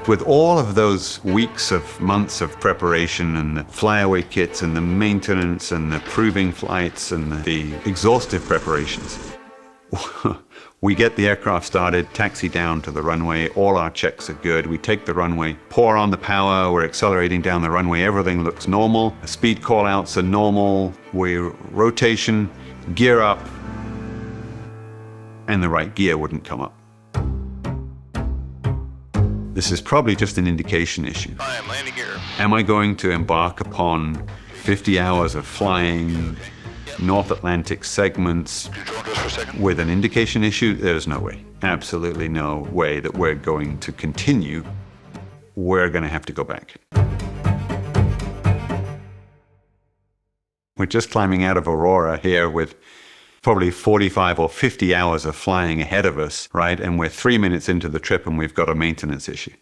With all of those weeks of months of preparation and the flyaway kits and the maintenance and the proving flights and the exhaustive preparations, we get the aircraft started, taxi down to the runway, all our checks are good. We take the runway, pour on the power, we're accelerating down the runway, everything looks normal. The speed call-outs are normal, we're rotation, gear up, and the right gear wouldn't come up. This is probably just an indication issue. I am landing gear. Am I going to embark upon 50 hours of flying North Atlantic segments with an indication issue? There's no way, absolutely no way that we're going to continue. We're going to have to go back. We're just climbing out of Aurora here with probably 45 or 50 hours of flying ahead of us, right? And we're 3 minutes into the trip and we've got a maintenance issue.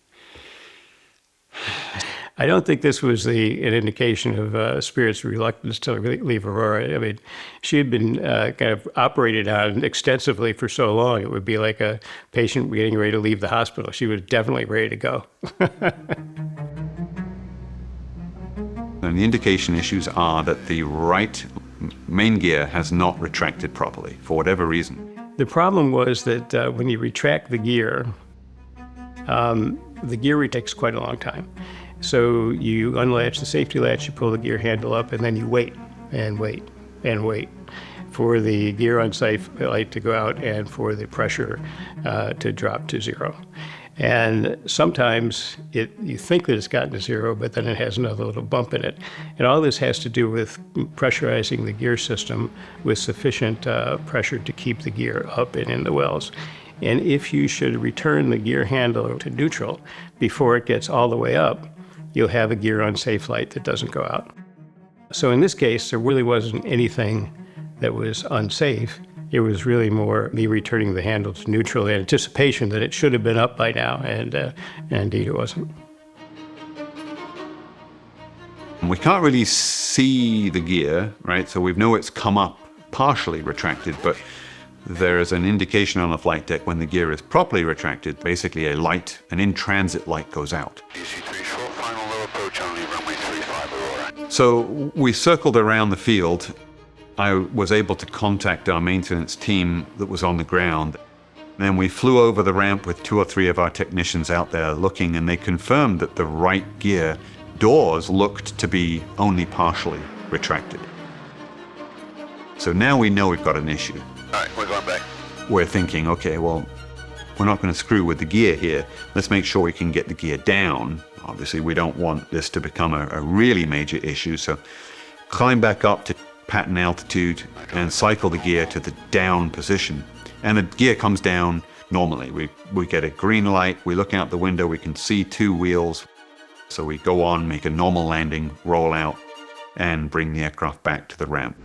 I don't think this was an indication of Spirit's reluctance to leave Aurora. I mean, she had been kind of operated on extensively for so long. It would be like a patient getting ready to leave the hospital. She was definitely ready to go. And the indication issues are that the right main gear has not retracted properly for whatever reason. The problem was that when you retract the gear takes quite a long time. So you unlatch the safety latch, you pull the gear handle up, and then you wait and wait and wait for the gear unsafe light to go out and for the pressure to drop to zero. And sometimes you think that it's gotten to zero, but then it has another little bump in it. And all this has to do with pressurizing the gear system with sufficient pressure to keep the gear up and in the wells. And if you should return the gear handle to neutral before it gets all the way up, you'll have a gear unsafe light that doesn't go out. So in this case, there really wasn't anything that was unsafe. It was really more me returning the handle to neutral in anticipation that it should have been up by now, and indeed it wasn't. We can't really see the gear, right? So we know it's come up partially retracted, but there is an indication on the flight deck when the gear is properly retracted, basically a light, an in-transit light goes out. DC-3 short, final low approach only, runway 35 Aurora. So we circled around the field. I was able to contact our maintenance team that was on the ground. Then we flew over the ramp with 2 or 3 of our technicians out there looking, and they confirmed that the right gear doors looked to be only partially retracted. So now we know we've got an issue. All right, we're going back. We're thinking, okay, well, we're not going to screw with the gear here. Let's make sure we can get the gear down. Obviously, we don't want this to become a really major issue, so climb back up to pattern altitude and cycle the gear to the down position. And the gear comes down normally. We get a green light, we look out the window, we can see 2 wheels. So we go on, make a normal landing, roll out, and bring the aircraft back to the ramp.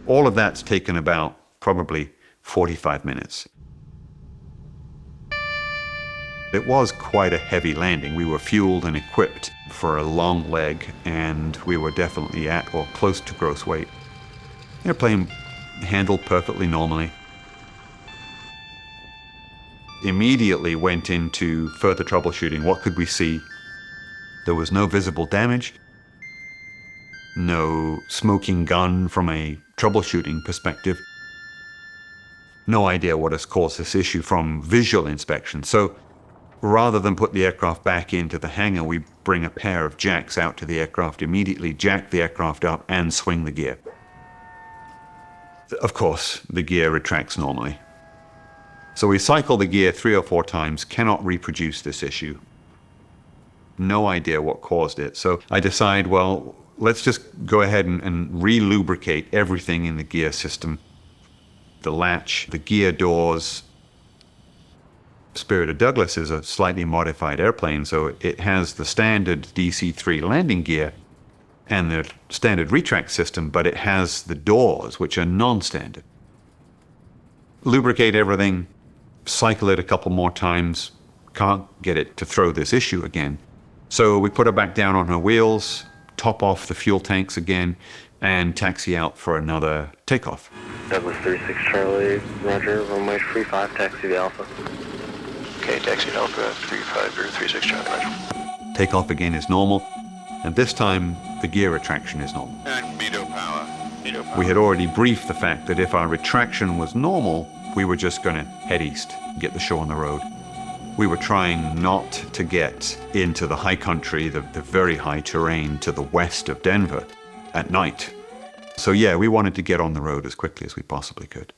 All of that's taken about probably 45 minutes. It was quite a heavy landing. We were fueled and equipped for a long leg, and we were definitely at or close to gross weight. Airplane handled perfectly normally. Immediately went into further troubleshooting. What could we see? There was no visible damage, no smoking gun from a troubleshooting perspective. No idea what has caused this issue from visual inspection. So rather than put the aircraft back into the hangar, we bring a pair of jacks out to the aircraft, immediately jack the aircraft up and swing the gear. Of course, the gear retracts normally. So we cycle the gear 3 or 4 times, cannot reproduce this issue. No idea what caused it. So I decide, well, let's just go ahead and re-lubricate everything in the gear system. The latch, the gear doors. Spirit of Douglas is a slightly modified airplane, so it has the standard DC-3 landing gear and the standard retract system, but it has the doors, which are non-standard. Lubricate everything, cycle it a couple more times, can't get it to throw this issue again. So we put her back down on her wheels, top off the fuel tanks again, and taxi out for another takeoff. Douglas 36 Charlie, roger, runway 35, taxi to Alpha. Okay, taxi. Alpha 35036 Charlie, roger. Takeoff again is normal, and this time the gear retraction is normal. And MEDO power. MEDO power. We had already briefed the fact that if our retraction was normal, we were just going to head east, get the show on the road. We were trying not to get into the high country, the very high terrain to the west of Denver at night. So yeah, we wanted to get on the road as quickly as we possibly could.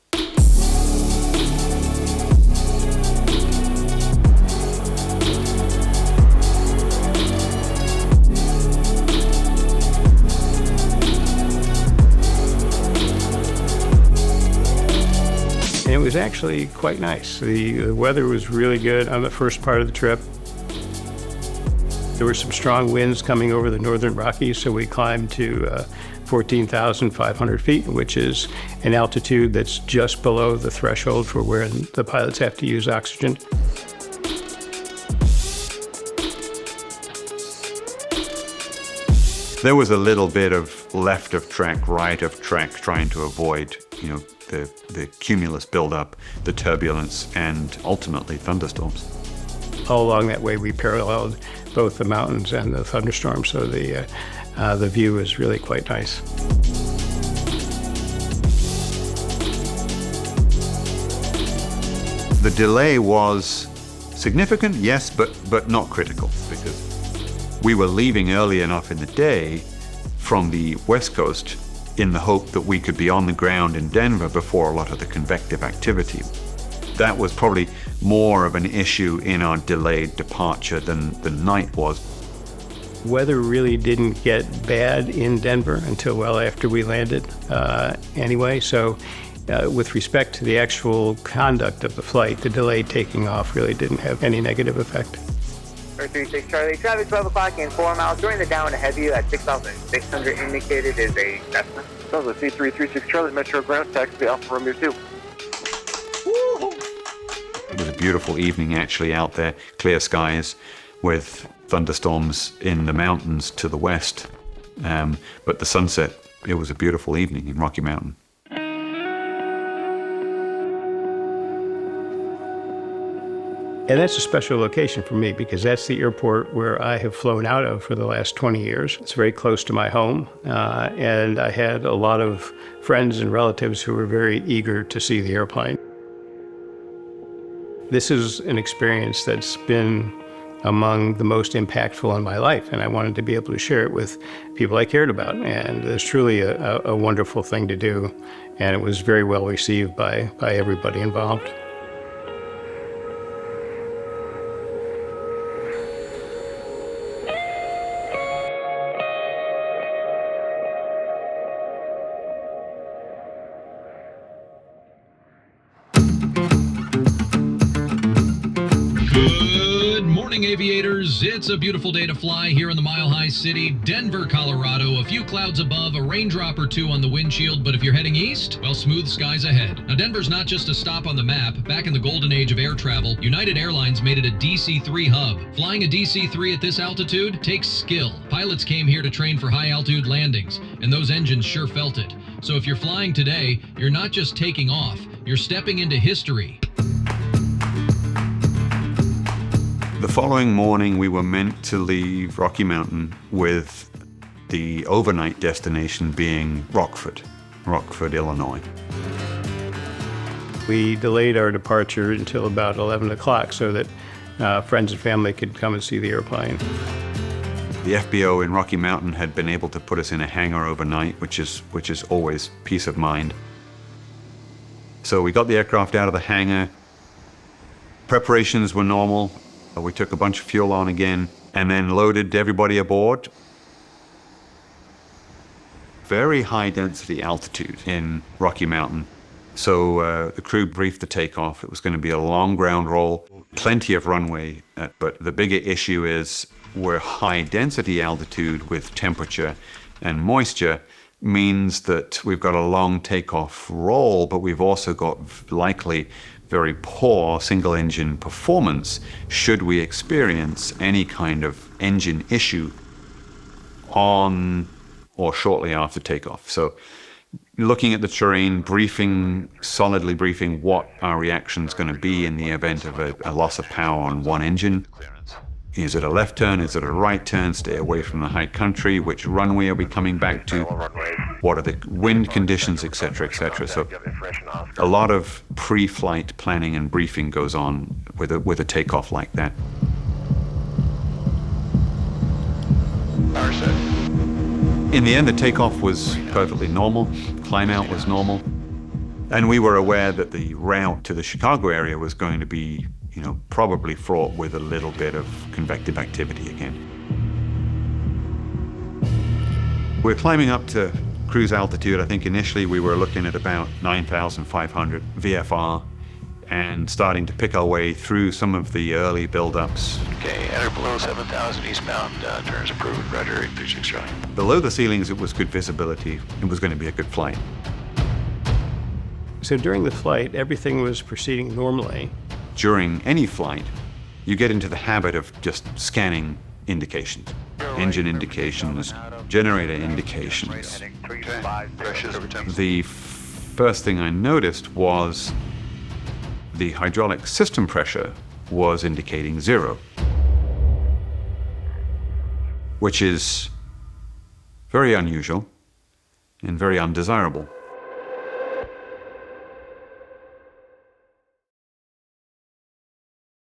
And it was actually quite nice. The weather was really good on the first part of the trip. There were some strong winds coming over the northern Rockies, so we climbed to 14,500 feet, which is an altitude that's just below the threshold for where the pilots have to use oxygen. There was a little bit of left of track, right of track, trying to avoid, the cumulus buildup, the turbulence, and ultimately thunderstorms. All along that way, we paralleled both the mountains and the thunderstorms, so the view is really quite nice. The delay was significant, yes, but not critical, because we were leaving early enough in the day from the West Coast in the hope that we could be on the ground in Denver before a lot of the convective activity. That was probably more of an issue in our delayed departure than the night was. Weather really didn't get bad in Denver until well after we landed anyway, so with respect to the actual conduct of the flight, the delay taking off really didn't have any negative effect. 36 Charlie, traffic 12 o'clock in 4 miles. During the down ahead of you at 6,600 indicated is a Cessna. Sounds like C336 Charlie, Metro Ground, taxi Alpha Romeo 2. It was a beautiful evening actually out there, clear skies with thunderstorms in the mountains to the west. But the sunset, it was a beautiful evening in Rocky Mountain. And that's a special location for me because that's the airport where I have flown out of for the last 20 years. It's very close to my home, and I had a lot of friends and relatives who were very eager to see the airplane. This is an experience that's been among the most impactful in my life, and I wanted to be able to share it with people I cared about. And it's truly a wonderful thing to do, and it was very well received by everybody involved. Aviators, it's a beautiful day to fly here in the Mile High City, Denver, Colorado. A few clouds above, a raindrop or two on the windshield, but if you're heading east, well, smooth skies ahead. Now, Denver's not just a stop on the map. Back in the golden age of air travel, United Airlines made it a DC-3 hub. Flying a DC-3 at this altitude takes skill. Pilots came here to train for high-altitude landings, and those engines sure felt it. So if you're flying today, you're not just taking off, you're stepping into history. The following morning, we were meant to leave Rocky Mountain with the overnight destination being Rockford, Illinois. We delayed our departure until about 11 o'clock so that friends and family could come and see the airplane. The FBO in Rocky Mountain had been able to put us in a hangar overnight, which is always peace of mind. So we got the aircraft out of the hangar. Preparations were normal. We took a bunch of fuel on again and then loaded everybody aboard. Very high density altitude in Rocky Mountain. So the crew briefed the takeoff. It was going to be a long ground roll, plenty of runway. But the bigger issue is we're high density altitude with temperature and moisture means that we've got a long takeoff roll, but we've also got likely very poor single engine performance should we experience any kind of engine issue on or shortly after takeoff. So looking at the terrain, solidly briefing what our reaction is going to be in the event of a loss of power on one engine. Is it a left turn? Is it a right turn? Stay away from the high country. Which runway are we coming back to? What are the wind conditions, etc., etc. So a lot of pre-flight planning and briefing goes on with a takeoff like that. Power set. In the end, the takeoff was perfectly normal. Climb out was normal. And we were aware that the route to the Chicago area was going to be, probably fraught with a little bit of convective activity again. We're climbing up to cruise altitude. I think initially we were looking at about 9,500 VFR and starting to pick our way through some of the early buildups. Okay, enter below 7,000 eastbound, turns approved, Roger, 836 Charlie. Below the ceilings, it was good visibility. It was going to be a good flight. So during the flight, everything was proceeding normally. During any flight, you get into the habit of just scanning indications. Engine indications, generator indications. The first thing I noticed was the hydraulic system pressure was indicating 0, which is very unusual and very undesirable.